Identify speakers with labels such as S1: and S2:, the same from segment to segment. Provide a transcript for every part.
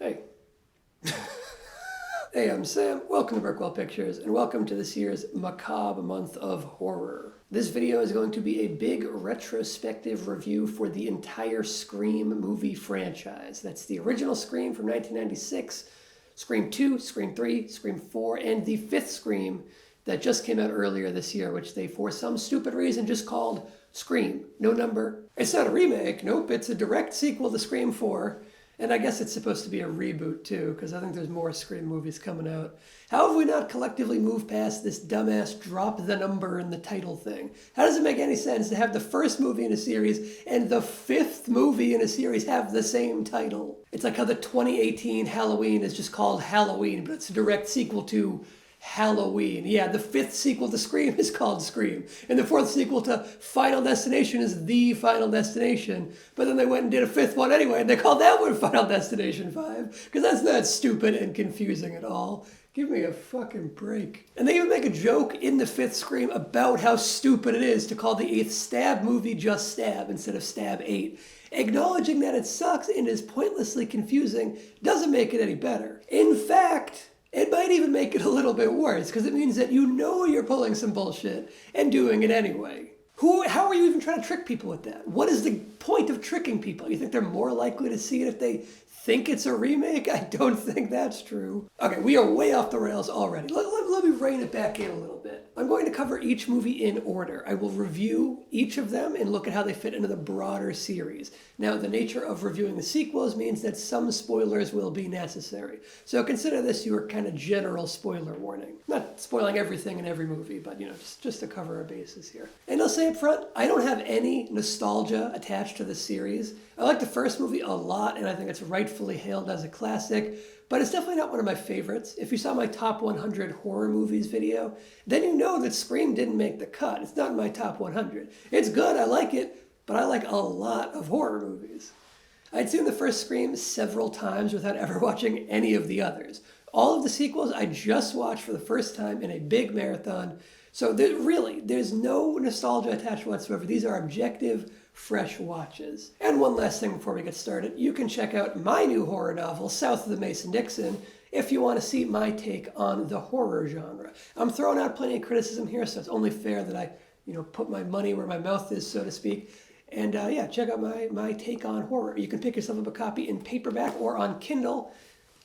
S1: Hey. Hey, I'm Sam. Welcome to Brickwall Pictures, and welcome to this year's macabre month of horror. This video is going to be a big retrospective review for the entire Scream movie franchise. That's the original Scream from 1996, Scream 2, Scream 3, Scream 4, and the fifth Scream that just came out earlier this year, which they, for some stupid reason, just called Scream. No number. It's not a remake. Nope, it's a direct sequel to Scream 4. And I guess it's supposed to be a reboot too, because I think there's more Scream movies coming out. How have we not collectively moved past this dumbass drop the number in the title thing? How does it make any sense to have the first movie in a series and the fifth movie in a series have the same title? It's like how the 2018 Halloween is just called Halloween, but it's a direct sequel to Halloween. Yeah, the fifth sequel to Scream is called Scream. And the fourth sequel to Final Destination is The Final Destination. But then they went and did a fifth one anyway, and they called that one Final Destination 5. Because that's not stupid and confusing at all. Give me a fucking break. And they even make a joke in the fifth Scream about how stupid it is to call the eighth Stab movie just Stab instead of Stab 8. Acknowledging that it sucks and is pointlessly confusing doesn't make it any better. In fact, it might even make it a little bit worse, because it means that you know you're pulling some bullshit and doing it anyway. How are you even trying to trick people with that? What is the point of tricking people? You think they're more likely to see it if they think it's a remake? I don't think that's true. Okay, we are way off the rails already. Let me rein it back in a little bit. I'm going to cover each movie in order. I will review each of them and look at how they fit into the broader series. Now, the nature of reviewing the sequels means that some spoilers will be necessary. So consider this your kind of general spoiler warning. Not spoiling everything in every movie, but just to cover our bases here. And I'll say up front, I don't have any nostalgia attached to the series. I like the first movie a lot, and I think it's rightfully hailed as a classic, but it's definitely not one of my favorites. If you saw my top 100 horror movies video, then you know that Scream didn't make the cut. It's not in my top 100. It's good, I like it, but I like a lot of horror movies. I'd seen the first Scream several times without ever watching any of the others. All of the sequels I just watched for the first time in a big marathon, so there's no nostalgia attached whatsoever. These are objective, fresh watches. And one last thing before we get started, you can check out my new horror novel, South of the Mason-Dixon, if you want to see my take on the horror genre. I'm throwing out plenty of criticism here, so it's only fair that I, put my money where my mouth is, so to speak. And check out my take on horror. You can pick yourself up a copy in paperback or on Kindle.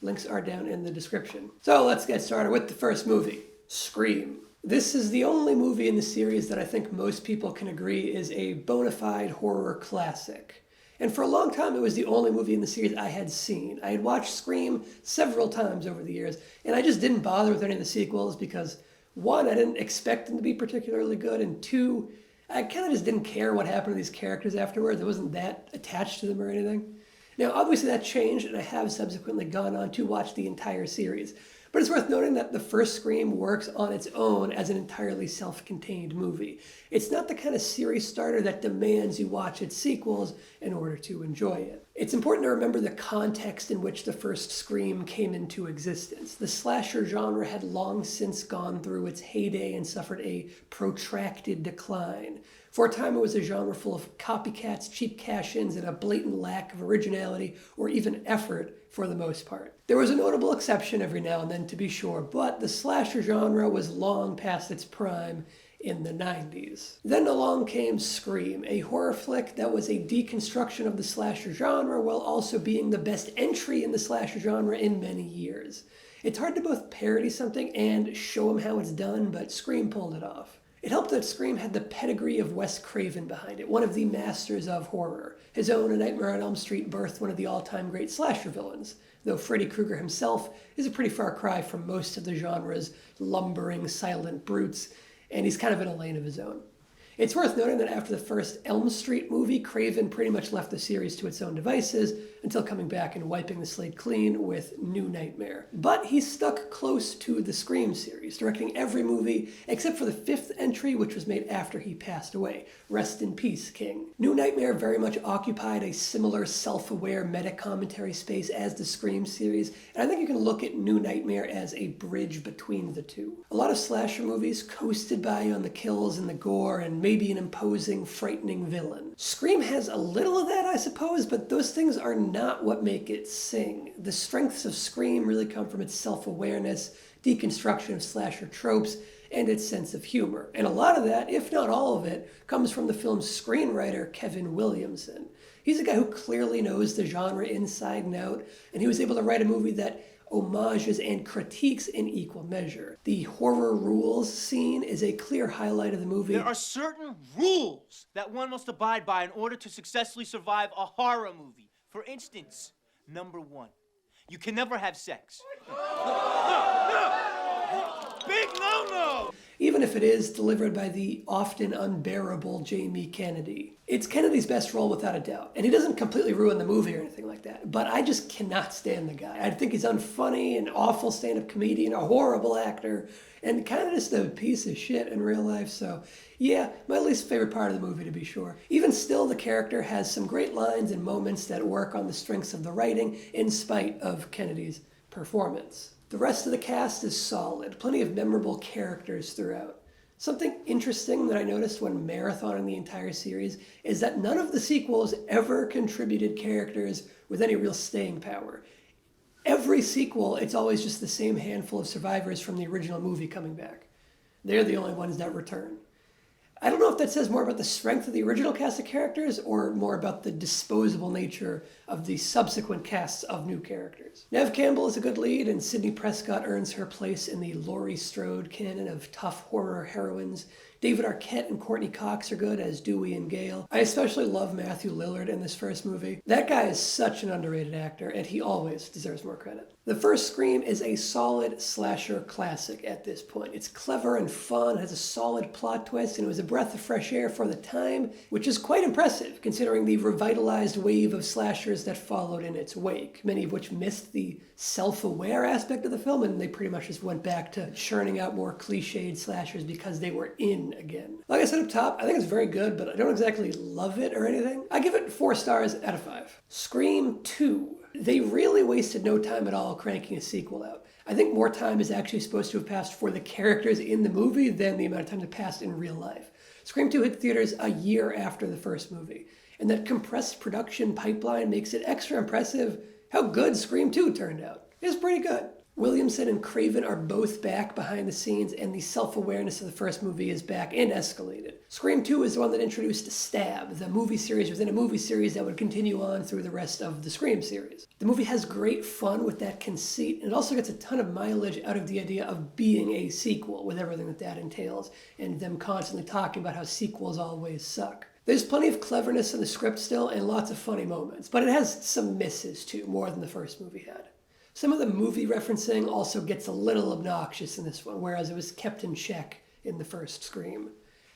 S1: Links are down in the description. So let's get started with the first movie, Scream. This is the only movie in the series that I think most people can agree is a bona fide horror classic. And for a long time, it was the only movie in the series I had seen. I had watched Scream several times over the years, and I just didn't bother with any of the sequels because, one, I didn't expect them to be particularly good, and two, I kind of just didn't care what happened to these characters afterwards. I wasn't that attached to them or anything. Now, obviously that changed, and I have subsequently gone on to watch the entire series. But it's worth noting that the first Scream works on its own as an entirely self-contained movie. It's not the kind of series starter that demands you watch its sequels in order to enjoy it. It's important to remember the context in which the first Scream came into existence. The slasher genre had long since gone through its heyday and suffered a protracted decline. For a time, it was a genre full of copycats, cheap cash-ins, and a blatant lack of originality or even effort for the most part. There was a notable exception every now and then, to be sure, but the slasher genre was long past its prime in the 90s. Then along came Scream, a horror flick that was a deconstruction of the slasher genre while also being the best entry in the slasher genre in many years. It's hard to both parody something and show them how it's done, but Scream pulled it off. It helped that Scream had the pedigree of Wes Craven behind it, one of the masters of horror. His own A Nightmare on Elm Street birthed one of the all-time great slasher villains, though Freddy Krueger himself is a pretty far cry from most of the genre's lumbering, silent brutes, and he's kind of in a lane of his own. It's worth noting that after the first Elm Street movie, Craven pretty much left the series to its own devices until coming back and wiping the slate clean with New Nightmare. But he stuck close to the Scream series, directing every movie except for the fifth entry, which was made after he passed away. Rest in peace, King. New Nightmare very much occupied a similar self-aware meta-commentary space as the Scream series, and I think you can look at New Nightmare as a bridge between the two. A lot of slasher movies coasted by on the kills and the gore and maybe an imposing, frightening villain. Scream has a little of that, I suppose, but those things are not what make it sing. The strengths of Scream really come from its self-awareness, deconstruction of slasher tropes, and its sense of humor. And a lot of that, if not all of it, comes from the film's screenwriter, Kevin Williamson. He's a guy who clearly knows the genre inside and out, and he was able to write a movie that homages and critiques in equal measure. The horror rules scene is a clear highlight of the movie.
S2: There are certain rules that one must abide by in order to successfully survive a horror movie. For instance, number 1, you can never have sex. Big no-no!
S1: Even if it is delivered by the often unbearable Jamie Kennedy. It's Kennedy's best role without a doubt, and he doesn't completely ruin the movie or anything like that, but I just cannot stand the guy. I think he's unfunny, an awful stand-up comedian, a horrible actor, and kind of just a piece of shit in real life, so yeah, my least favorite part of the movie to be sure. Even still, the character has some great lines and moments that work on the strengths of the writing in spite of Kennedy's performance. The rest of the cast is solid, plenty of memorable characters throughout. Something interesting that I noticed when marathoning the entire series is that none of the sequels ever contributed characters with any real staying power. Every sequel, it's always just the same handful of survivors from the original movie coming back. They're the only ones that return. I don't know if that says more about the strength of the original cast of characters or more about the disposable nature of the subsequent casts of new characters. Neve Campbell is a good lead, and Sidney Prescott earns her place in the Laurie Strode canon of tough horror heroines. David Arquette and Courtney Cox are good as Dewey and Gale. I especially love Matthew Lillard in this first movie. That guy is such an underrated actor, and he always deserves more credit. The first Scream is a solid slasher classic at this point. It's clever and fun, has a solid plot twist, and it was a breath of fresh air for the time, which is quite impressive considering the revitalized wave of slashers that followed in its wake, many of which missed the self-aware aspect of the film, and they pretty much just went back to churning out more cliched slashers because they were in again. Like I said up top, I think it's very good, but I don't exactly love it or anything. I give it 4 stars out of 5. Scream 2. They really wasted no time at all cranking a sequel out. I think more time is actually supposed to have passed for the characters in the movie than the amount of time that passed in real life. Scream 2 hit theaters a year after the first movie, and that compressed production pipeline makes it extra impressive how good Scream 2 turned out. It's pretty good. Williamson and Craven are both back behind the scenes, and the self-awareness of the first movie is back and escalated. Scream 2 is the one that introduced Stab, the movie series within a movie series that would continue on through the rest of the Scream series. The movie has great fun with that conceit, and it also gets a ton of mileage out of the idea of being a sequel, with everything that that entails, and them constantly talking about how sequels always suck. There's plenty of cleverness in the script still, and lots of funny moments, but it has some misses too, more than the first movie had. Some of the movie referencing also gets a little obnoxious in this one, whereas it was kept in check in the first Scream.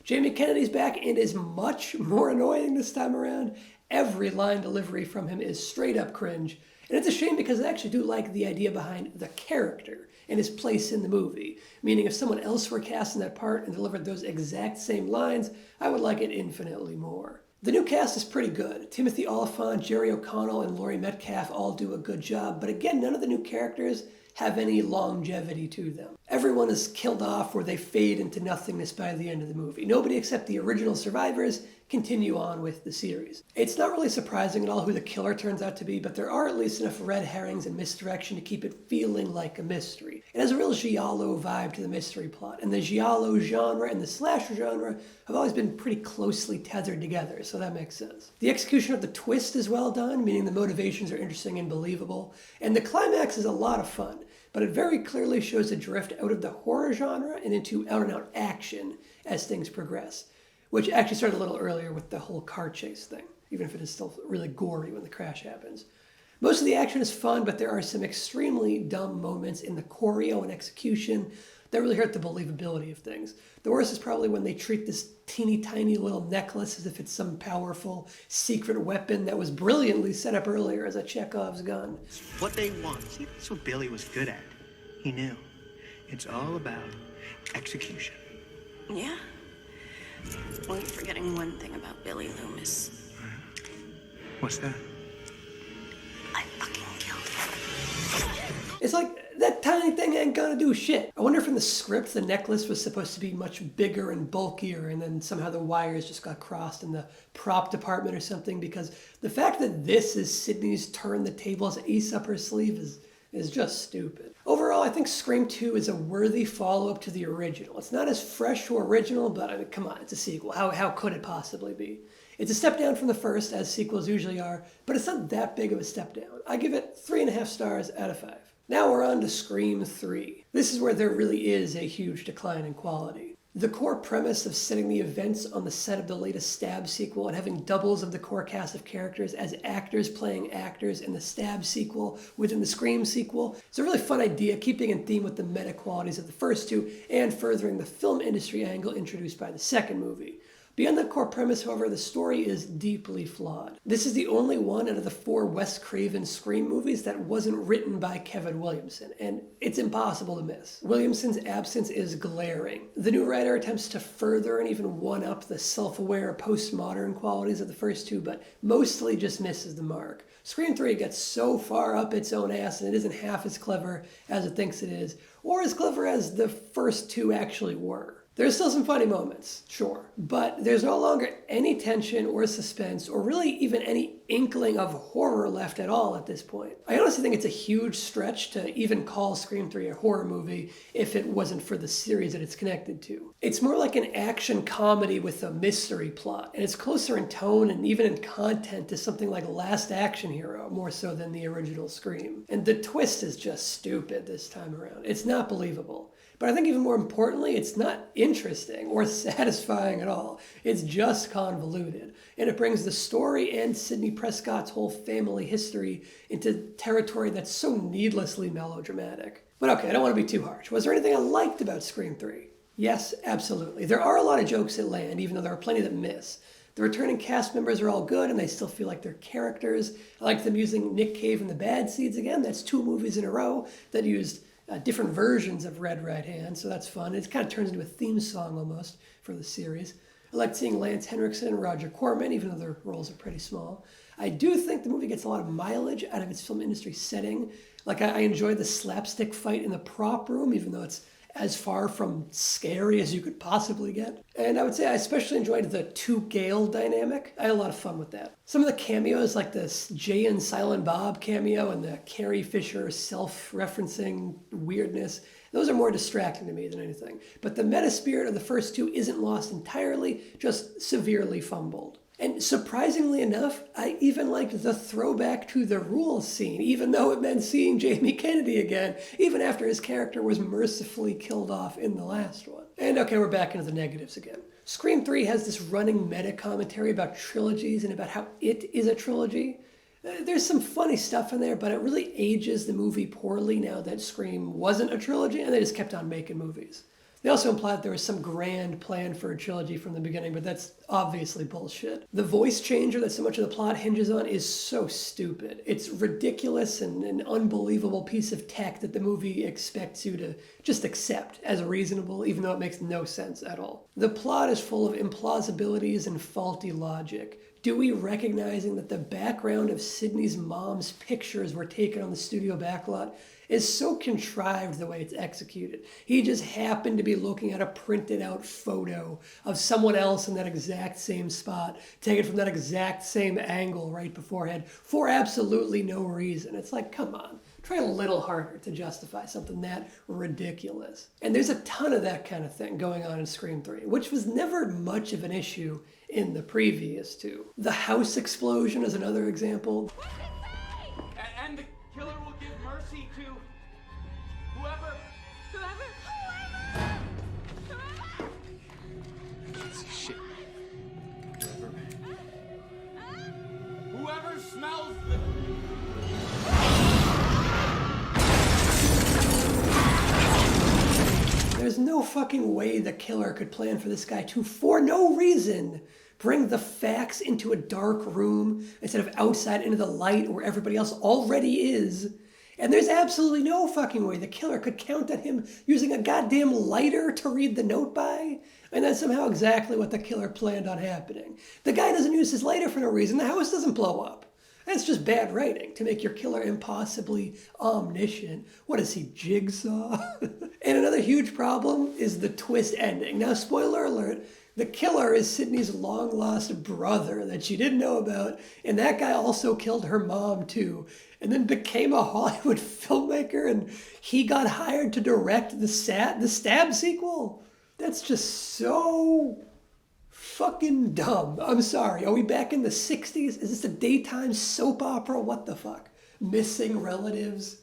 S1: Jamie Kennedy's back and is much more annoying this time around. Every line delivery from him is straight up cringe, and it's a shame because I actually do like the idea behind the character and his place in the movie, meaning if someone else were cast in that part and delivered those exact same lines, I would like it infinitely more. The new cast is pretty good. Timothy Olyphant, Jerry O'Connell, and Laurie Metcalf all do a good job, but again, none of the new characters have any longevity to them. Everyone is killed off or they fade into nothingness by the end of the movie. Nobody except the original survivors continue on with the series. It's not really surprising at all who the killer turns out to be, but there are at least enough red herrings and misdirection to keep it feeling like a mystery. It has a real giallo vibe to the mystery plot, and the giallo genre and the slasher genre have always been pretty closely tethered together, so that makes sense. The execution of the twist is well done, meaning the motivations are interesting and believable, and the climax is a lot of fun, but it very clearly shows a drift out of the horror genre and into out-and-out action as things progress, which actually started a little earlier with the whole car chase thing, even if it is still really gory when the crash happens. Most of the action is fun, but there are some extremely dumb moments in the choreo and execution that really hurt the believability of things. The worst is probably when they treat this teeny tiny little necklace as if it's some powerful secret weapon that was brilliantly set up earlier as a Chekhov's gun.
S3: What they want. See, that's what Billy was good at. He knew. It's all about execution.
S4: Yeah? Well, you're forgetting one thing about Billy Loomis.
S3: What's that?
S4: I fucking killed him.
S1: It's like that tiny thing ain't gonna do shit. I wonder if in the script the necklace was supposed to be much bigger and bulkier, and then somehow the wires just got crossed in the prop department or something, because the fact that this is Sidney's turn the tables ace up her sleeve is just stupid. Overall, I think Scream 2 is a worthy follow-up to the original. It's not as fresh or original, but I mean, come on, it's a sequel. How could it possibly be? It's a step down from the first, as sequels usually are, but it's not that big of a step down. I give it 3.5 stars out of 5. Now we're on to Scream 3. This is where there really is a huge decline in quality. The core premise of setting the events on the set of the latest Stab sequel and having doubles of the core cast of characters as actors playing actors in the Stab sequel within the Scream sequel is a really fun idea, keeping in theme with the meta qualities of the first two and furthering the film industry angle introduced by the second movie. Beyond the core premise, however, the story is deeply flawed. This is the only one out of the 4 Wes Craven Scream movies that wasn't written by Kevin Williamson, and it's impossible to miss. Williamson's absence is glaring. The new writer attempts to further and even one-up the self-aware, postmodern qualities of the first two, but mostly just misses the mark. Scream 3 gets so far up its own ass, and it isn't half as clever as it thinks it is, or as clever as the first two actually were. There's still some funny moments, sure, but there's no longer any tension or suspense or really even any inkling of horror left at all at this point. I honestly think it's a huge stretch to even call Scream 3 a horror movie if it wasn't for the series that it's connected to. It's more like an action comedy with a mystery plot, and it's closer in tone and even in content to something like Last Action Hero, more so than the original Scream. And the twist is just stupid this time around. It's not believable. But I think even more importantly, it's not interesting or satisfying at all. It's just convoluted. And it brings the story and Sidney Prescott's whole family history into territory that's so needlessly melodramatic. But okay, I don't want to be too harsh. Was there anything I liked about Scream 3? Yes, absolutely. There are a lot of jokes that land, even though there are plenty that miss. The returning cast members are all good, and they still feel like they're characters. I like them using Nick Cave and the Bad Seeds again. That's 2 movies in a row that used different versions of Red Right Hand, so that's fun. It kind of turns into a theme song almost for the series. I like seeing Lance Henriksen and Roger Corman, even though their roles are pretty small. I do think the movie gets a lot of mileage out of its film industry setting. Like, I enjoyed the slapstick fight in the prop room, even though it's as far from scary as you could possibly get. And I would say I especially enjoyed the 2 Gale dynamic. I had a lot of fun with that. Some of the cameos, like this Jay and Silent Bob cameo and the Carrie Fisher self-referencing weirdness, those are more distracting to me than anything. But the meta spirit of the first two isn't lost entirely, just severely fumbled. And surprisingly enough, I even liked the throwback to the rules scene, even though it meant seeing Jamie Kennedy again, even after his character was mercifully killed off in the last one. And okay, we're back into the negatives again. Scream 3 has this running meta commentary about trilogies and about how it is a trilogy. There's some funny stuff in there, but it really ages the movie poorly now that Scream wasn't a trilogy and they just kept on making movies. They also implied there was some grand plan for a trilogy from the beginning, but that's obviously bullshit. The voice changer that so much of the plot hinges on is so stupid. It's ridiculous and an unbelievable piece of tech that the movie expects you to just accept as reasonable, even though it makes no sense at all. The plot is full of implausibilities and faulty logic. Dewey recognizing that the background of Sidney's mom's pictures were taken on the studio backlot is so contrived the way it's executed. He just happened to be looking at a printed out photo of someone else in that exact same spot, taken from that exact same angle right beforehand for absolutely no reason. It's like, come on, try a little harder to justify something that ridiculous. And there's a ton of that kind of thing going on in Scream 3, which was never much of an issue in the previous two. The house explosion is another example.
S5: And the killer will give mercy to whoever.
S2: Shit.
S5: Whoever smells the.
S1: There's no fucking way the killer could plan for this guy to, for no reason, bring the facts into a dark room instead of outside into the light where everybody else already is. And there's absolutely no fucking way the killer could count on him using a goddamn lighter to read the note by. And that's somehow exactly what the killer planned on happening. The guy doesn't use his lighter for no reason. The house doesn't blow up. That's just bad writing, to make your killer impossibly omniscient. What is he, Jigsaw? And another huge problem is the twist ending. Now, spoiler alert, the killer is Sydney's long-lost brother that she didn't know about, and that guy also killed her mom, too, and then became a Hollywood filmmaker, and he got hired to direct the Stab sequel? That's just so fucking dumb. I'm sorry. Are we back in the 60s? Is this a daytime soap opera? What the fuck? Missing relatives?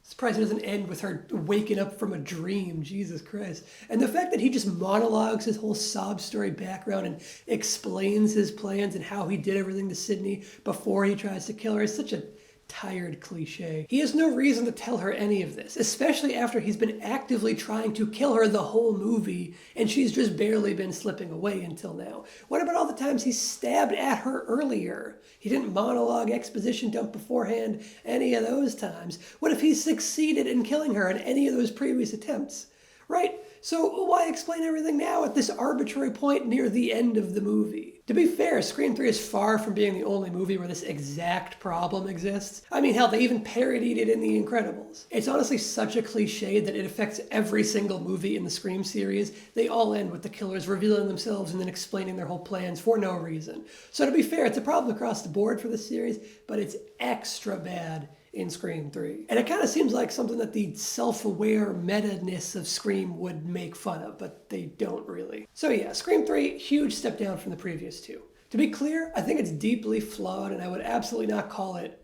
S1: Surprised it doesn't end with her waking up from a dream. Jesus Christ. And the fact that he just monologues his whole sob story background and explains his plans and how he did everything to Sydney before he tries to kill her is such a tired cliche. He has no reason to tell her any of this, especially after he's been actively trying to kill her the whole movie and she's just barely been slipping away until now. What about all the times he stabbed at her earlier? He didn't monologue exposition dump beforehand any of those times. What if he succeeded in killing her in any of those previous attempts? Right? So why explain everything now at this arbitrary point near the end of the movie? To be fair, Scream 3 is far from being the only movie where this exact problem exists. I mean, hell, they even parodied it in The Incredibles. It's honestly such a cliche that it affects every single movie in the Scream series. They all end with the killers revealing themselves and then explaining their whole plans for no reason. So to be fair, it's a problem across the board for this series, but it's extra bad in Scream 3. And it kind of seems like something that the self-aware meta-ness of Scream would make fun of, but they don't really. So yeah, Scream 3, huge step down from the previous two. To be clear, I think it's deeply flawed and I would absolutely not call it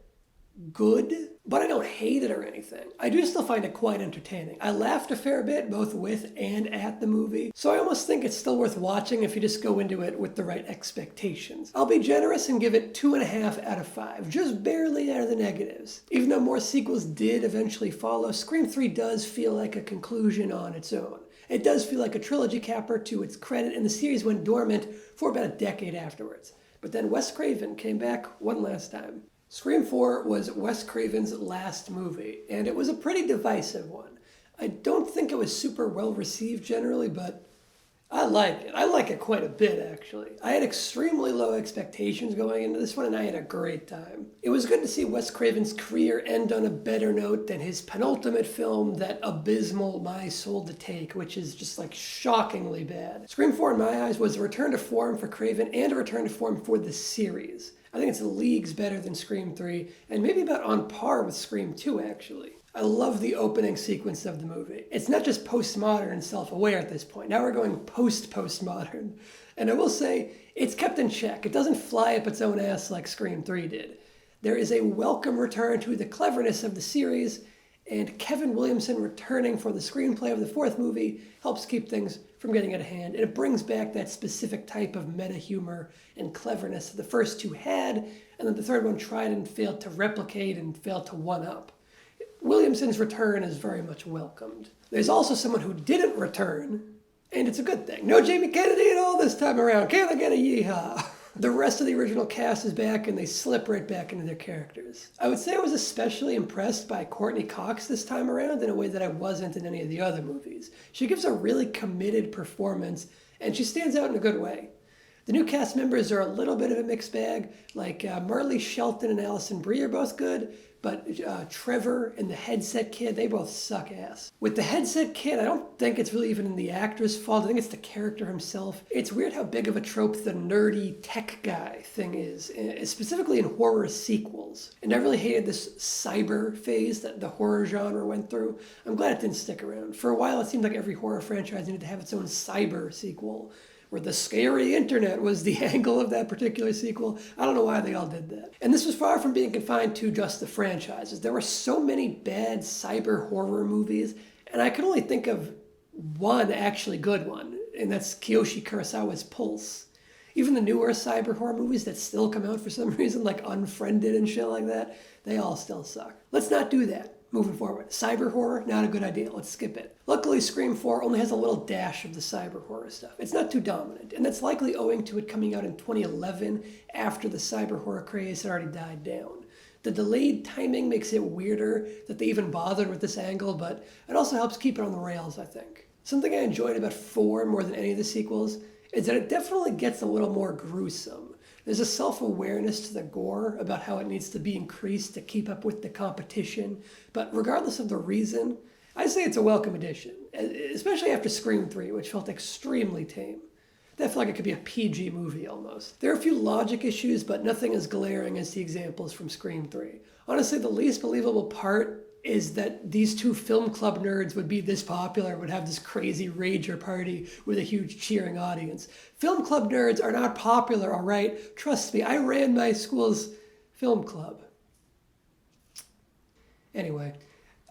S1: good, but I don't hate it or anything. I do still find it quite entertaining. I laughed a fair bit, both with and at the movie, so I almost think it's still worth watching if you just go into it with the right expectations. I'll be generous and give it 2.5 out of 5, just barely out of the negatives. Even though more sequels did eventually follow, Scream 3 does feel like a conclusion on its own. It does feel like a trilogy capper to its credit, and the series went dormant for about a decade afterwards. But then Wes Craven came back one last time. Scream 4 was Wes Craven's last movie, and it was a pretty divisive one. I don't think it was super well received generally, but I like it. I like it quite a bit, actually. I had extremely low expectations going into this one, and I had a great time. It was good to see Wes Craven's career end on a better note than his penultimate film, that abysmal My Soul to Take, which is just like shockingly bad. Scream 4, in my eyes, was a return to form for Craven and a return to form for the series. I think it's leagues better than Scream 3, and maybe about on par with Scream 2, actually. I love the opening sequence of the movie. It's not just postmodern and self-aware at this point. Now we're going post-postmodern. And I will say, it's kept in check. It doesn't fly up its own ass like Scream 3 did. There is a welcome return to the cleverness of the series, and Kevin Williamson returning for the screenplay of the fourth movie helps keep things from getting out of hand, and it brings back that specific type of meta-humor and cleverness that the first two had, and then the third one tried and failed to replicate and failed to one-up. Williamson's return is very much welcomed. There's also someone who didn't return, and it's a good thing. No Jamie Kennedy at all this time around. Can I get a yeehaw? The rest of the original cast is back, and they slip right back into their characters. I would say I was especially impressed by Courtney Cox this time around in a way that I wasn't in any of the other movies. She gives a really committed performance, and she stands out in a good way. The new cast members are a little bit of a mixed bag, like Marley Shelton and Alison Brie are both good, but Trevor and the headset kid, they both suck ass. With the headset kid, I don't think it's really even in the actor's fault. I think it's the character himself. It's weird how big of a trope the nerdy tech guy thing is, specifically in horror sequels. And I really hated this cyber phase that the horror genre went through. I'm glad it didn't stick around. For a while, it seemed like every horror franchise needed to have its own cyber sequel, where the scary internet was the angle of that particular sequel. I don't know why they all did that. And this was far from being confined to just the franchises. There were so many bad cyber horror movies, and I could only think of one actually good one, and that's Kiyoshi Kurosawa's Pulse. Even the newer cyber horror movies that still come out for some reason, like Unfriended and shit like that, they all still suck. Let's not do that. Moving forward. Cyber horror, not a good idea. Let's skip it. Luckily, Scream 4 only has a little dash of the cyber horror stuff. It's not too dominant, and that's likely owing to it coming out in 2011 after the cyber horror craze had already died down. The delayed timing makes it weirder that they even bothered with this angle, but it also helps keep it on the rails, I think. Something I enjoyed about 4 more than any of the sequels is that it definitely gets a little more gruesome. There's a self-awareness to the gore about how it needs to be increased to keep up with the competition. But regardless of the reason, I say it's a welcome addition, especially after Scream 3, which felt extremely tame. That felt like it could be a PG movie almost. There are a few logic issues, but nothing as glaring as the examples from Scream 3. Honestly, the least believable part is that these two film club nerds would be this popular, would have this crazy rager party with a huge cheering audience. Film club nerds are not popular, all right? Trust me, I ran my school's film club. Anyway,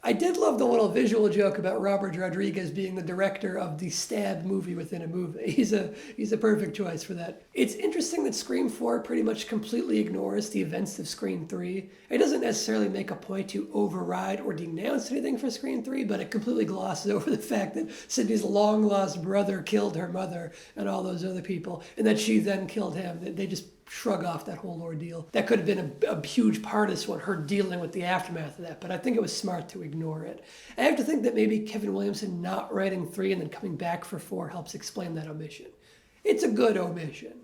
S1: I did love the little visual joke about Robert Rodriguez being the director of the Stab movie within a movie. He's a perfect choice for that. It's interesting that Scream 4 pretty much completely ignores the events of Scream 3. It doesn't necessarily make a point to override or denounce anything for Scream 3, but it completely glosses over the fact that Sydney's long-lost brother killed her mother and all those other people, and that she then killed him. They just shrug off that whole ordeal. That could have been a huge part of this one, her dealing with the aftermath of that, but I think it was smart to ignore it. I have to think that maybe Kevin Williamson not writing 3 and then coming back for 4 helps explain that omission. It's a good omission.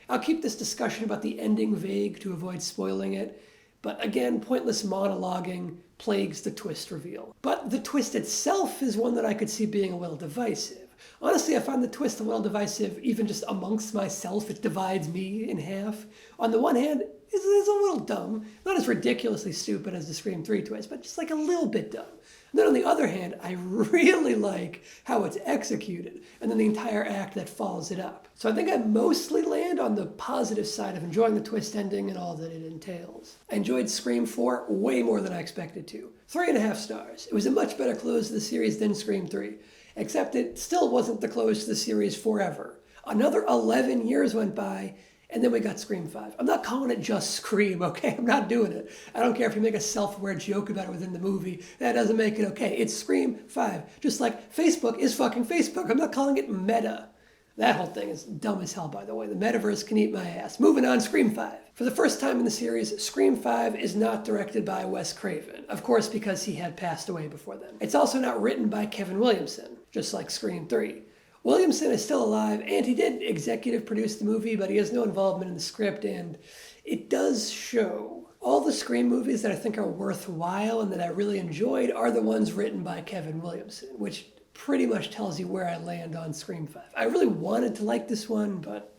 S1: I'll keep this discussion about the ending vague to avoid spoiling it, but again, pointless monologuing plagues the twist reveal. But the twist itself is one that I could see being a little divisive. Honestly, I find the twist a little divisive even just amongst myself. It divides me in half. On the one hand, it's a little dumb. Not as ridiculously stupid as the Scream 3 twist, but just like a little bit dumb. And then on the other hand, I really like how it's executed, and then the entire act that follows it up. So I think I mostly land on the positive side of enjoying the twist ending and all that it entails. I enjoyed Scream 4 way more than I expected to. 3.5 stars. It was a much better close to the series than Scream 3. Except it still wasn't the close to the series forever. Another 11 years went by, and then we got Scream 5. I'm not calling it just Scream, okay? I'm not doing it. I don't care if you make a self-aware joke about it within the movie. That doesn't make it okay. It's Scream 5. Just like Facebook is fucking Facebook. I'm not calling it meta. That whole thing is dumb as hell, by the way. The metaverse can eat my ass. Moving on, Scream 5. For the first time in the series, Scream 5 is not directed by Wes Craven. Of course, because he had passed away before then. It's also not written by Kevin Williamson, just like Scream 3. Williamson is still alive, and he did executive produce the movie, but he has no involvement in the script, and it does show. All the Scream movies that I think are worthwhile and that I really enjoyed are the ones written by Kevin Williamson, which pretty much tells you where I land on Scream 5. I really wanted to like this one, but,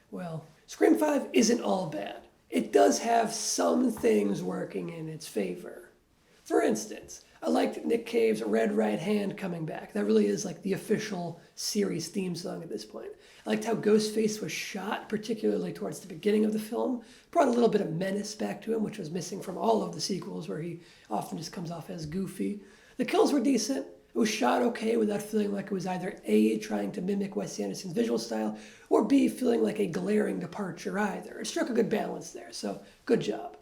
S1: well, Scream 5 isn't all bad. It does have some things working in its favor. For instance, I liked Nick Cave's Red Right Hand coming back. That really is like the official series theme song at this point. I liked how Ghostface was shot, particularly towards the beginning of the film. Brought a little bit of menace back to him, which was missing from all of the sequels, where he often just comes off as goofy. The kills were decent. It was shot okay without feeling like it was either A, trying to mimic Wes Anderson's visual style, or B, feeling like a glaring departure either. It struck a good balance there, so good job.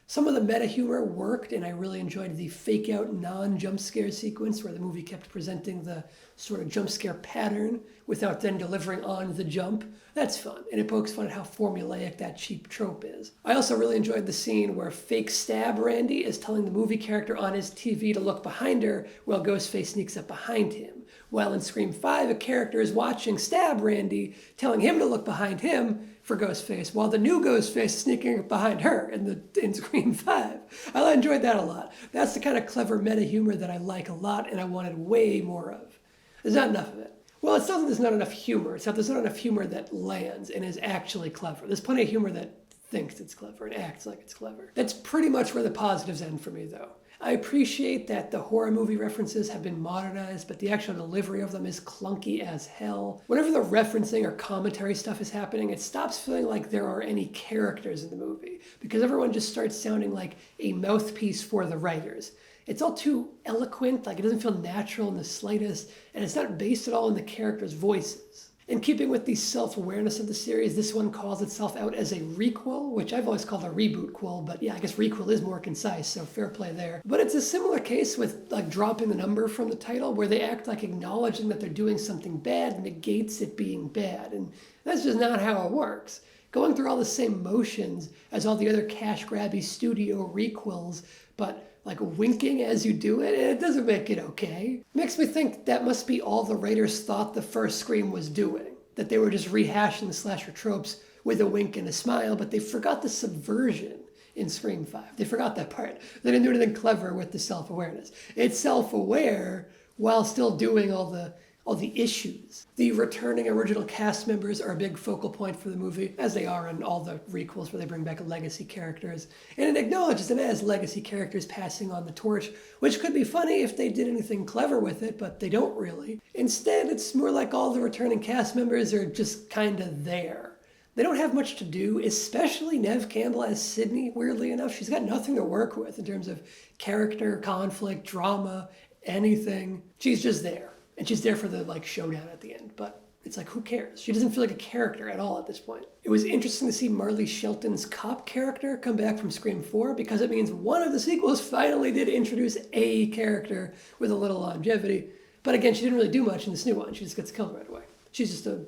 S1: Some of the meta humor worked, and I really enjoyed the fake-out non-jump scare sequence where the movie kept presenting the sort of jump scare pattern without then delivering on the jump. That's fun, and it pokes fun at how formulaic that cheap trope is. I also really enjoyed the scene where fake Stab Randy is telling the movie character on his TV to look behind her while Ghostface sneaks up behind him. While in Scream 5, a character is watching Stab Randy, telling him to look behind him for Ghostface, while the new Ghostface is sneaking up behind her in Scream 5. I enjoyed that a lot. That's the kind of clever meta humor that I like a lot and I wanted way more of. There's not enough of it. Well, it's not that there's not enough humor. It's that there's not enough humor that lands and is actually clever. There's plenty of humor that thinks it's clever and acts like it's clever. That's pretty much where the positives end for me, though. I appreciate that the horror movie references have been modernized, but the actual delivery of them is clunky as hell. Whenever the referencing or commentary stuff is happening, it stops feeling like there are any characters in the movie, because everyone just starts sounding like a mouthpiece for the writers. It's all too eloquent, like it doesn't feel natural in the slightest, and it's not based at all on the characters' voices. In keeping with the self-awareness of the series, this one calls itself out as a requel, which I've always called a reboot-quel, but yeah, I guess requel is more concise, so fair play there. But it's a similar case with like dropping the number from the title, where they act like acknowledging that they're doing something bad negates it being bad, and that's just not how it works. Going through all the same motions as all the other cash-grabby studio requels, but like winking as you do it, it doesn't make it okay. It makes me think that must be all the writers thought the first Scream was doing, that they were just rehashing the slasher tropes with a wink and a smile, but they forgot the subversion in Scream 5. They forgot that part. They didn't do anything clever with the self-awareness. It's self-aware while still doing all the issues. The returning original cast members are a big focal point for the movie, as they are in all the requels where they bring back legacy characters. And it acknowledges them as legacy characters passing on the torch, which could be funny if they did anything clever with it, but they don't really. Instead, it's more like all the returning cast members are just kind of there. They don't have much to do, especially Neve Campbell as Sydney, weirdly enough. She's got nothing to work with in terms of character, conflict, drama, anything. She's just there. And she's there for the showdown at the end, but it's like, who cares? She doesn't feel like a character at all at this point. It was interesting to see Marley Shelton's cop character come back from Scream 4 because it means one of the sequels finally did introduce a character with a little longevity. But again, she didn't really do much in this new one. She just gets killed right away. She's just a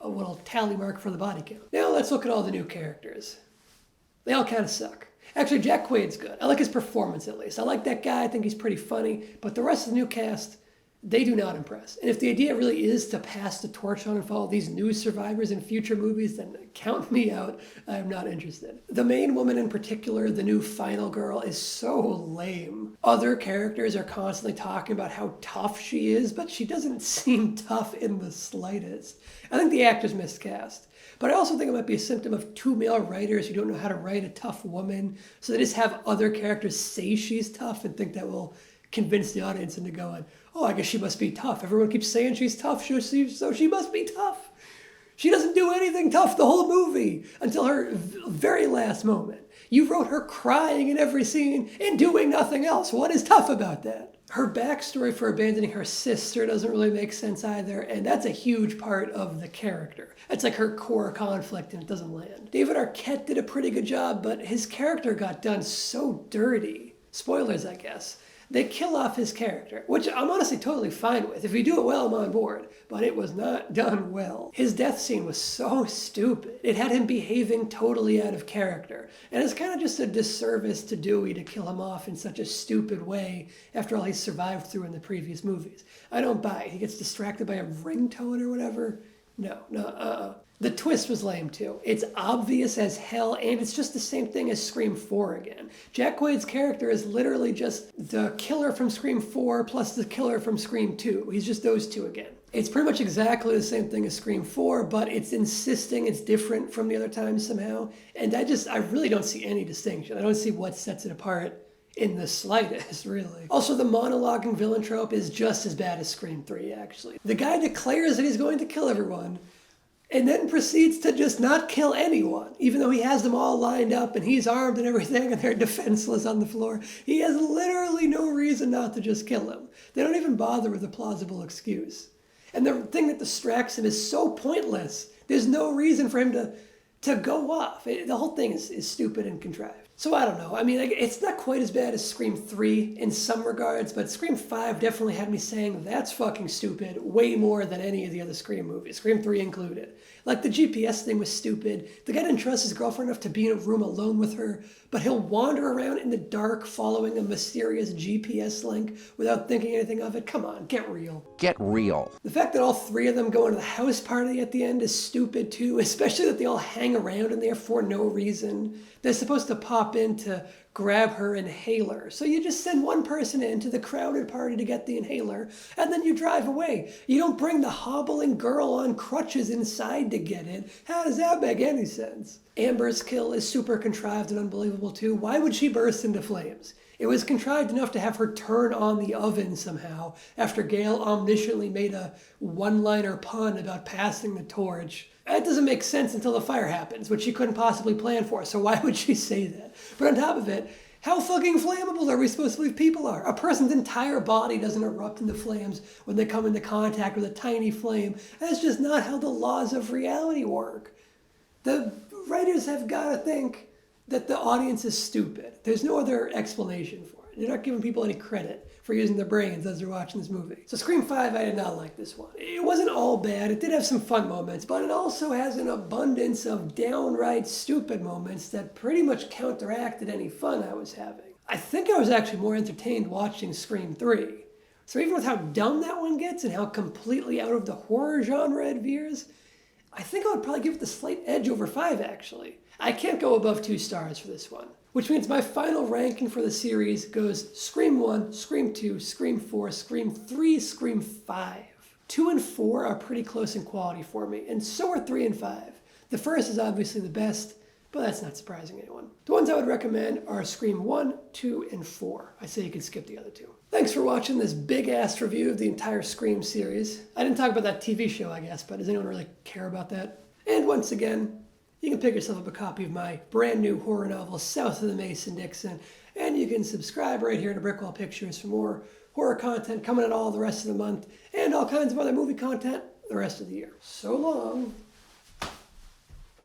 S1: little tally mark for the body count. Now let's look at all the new characters. They all kind of suck. Actually, Jack Quaid's good. I like his performance at least. I like that guy. I think he's pretty funny. But the rest of the new cast, they do not impress. And if the idea really is to pass the torch on and follow these new survivors in future movies, then count me out. I'm not interested. The main woman in particular, the new final girl, is so lame. Other characters are constantly talking about how tough she is, but she doesn't seem tough in the slightest. I think the actor's miscast. But I also think it might be a symptom of two male writers who don't know how to write a tough woman, so they just have other characters say she's tough and think that will convince the audience into going, oh, I guess she must be tough. Everyone keeps saying she's tough, so she must be tough. She doesn't do anything tough the whole movie until her very last moment. You wrote her crying in every scene and doing nothing else. What is tough about that? Her backstory for abandoning her sister doesn't really make sense either, and that's a huge part of the character. That's like her core conflict, and it doesn't land. David Arquette did a pretty good job, but his character got done so dirty. Spoilers, I guess. They kill off his character, which I'm honestly totally fine with. If you do it well, I'm on board. But it was not done well. His death scene was so stupid. It had him behaving totally out of character. And it's kind of just a disservice to Dewey to kill him off in such a stupid way after all he survived through in the previous movies. I don't buy it. He gets distracted by a ringtone or whatever. No. The twist was lame too. It's obvious as hell, and it's just the same thing as Scream 4 again. Jack Quaid's character is literally just the killer from Scream 4 plus the killer from Scream 2. He's just those two again. It's pretty much exactly the same thing as Scream 4, but it's insisting it's different from the other times somehow. And I really don't see any distinction. I don't see what sets it apart in the slightest, really. Also, the monologuing villain trope is just as bad as Scream 3, actually. The guy declares that he's going to kill everyone, and then proceeds to just not kill anyone, even though he has them all lined up and he's armed and everything and they're defenseless on the floor. He has literally no reason not to just kill them. They don't even bother with a plausible excuse. And the thing that distracts him is so pointless. There's no reason for him to go off. The whole thing is stupid and contrived. So I don't know. I mean, it's not quite as bad as Scream 3 in some regards, but Scream 5 definitely had me saying that's fucking stupid way more than any of the other Scream movies, Scream 3 included. Like, the GPS thing was stupid. The guy didn't trust his girlfriend enough to be in a room alone with her, but he'll wander around in the dark following a mysterious GPS link without thinking anything of it. Come on, get real.
S6: Get real.
S1: The fact that all three of them go into the house party at the end is stupid too, especially that they all hang around in there for no reason. They're supposed to pop in to grab her inhaler. So you just send one person into the crowded party to get the inhaler, and then you drive away. You don't bring the hobbling girl on crutches inside to get it. How does that make any sense? Amber's kill is super contrived and unbelievable too. Why would she burst into flames? It was contrived enough to have her turn on the oven somehow after Gale omnisciently made a one-liner pun about passing the torch. That doesn't make sense until the fire happens, which she couldn't possibly plan for, so why would she say that? But on top of it, how fucking flammable are we supposed to believe people are? A person's entire body doesn't erupt into flames when they come into contact with a tiny flame. That's just not how the laws of reality work. The writers have got to think that the audience is stupid. There's no other explanation for it. They're not giving people any credit for using their brains as they're watching this movie. So Scream 5, I did not like this one. It wasn't all bad. It did have some fun moments, but it also has an abundance of downright stupid moments that pretty much counteracted any fun I was having. I think I was actually more entertained watching Scream 3. So even with how dumb that one gets and how completely out of the horror genre it veers, I think I would probably give it the slight edge over 5, actually. I can't go above 2 stars for this one, which means my final ranking for the series goes Scream 1, Scream 2, Scream 4, Scream 3, Scream 5. 2 and 4 are pretty close in quality for me, and so are 3 and 5. The first is obviously the best, but that's not surprising anyone. The ones I would recommend are Scream 1, 2, and 4. I say you can skip the other 2. Thanks for watching this big-ass review of the entire Scream series. I didn't talk about that TV show, I guess, but does anyone really care about that? And once again, you can pick yourself up a copy of my brand new horror novel, South of the Mason-Dixon, and you can subscribe right here to Brickwall Pictures for more horror content coming out all the rest of the month, and all kinds of other movie content the rest of the year. So long.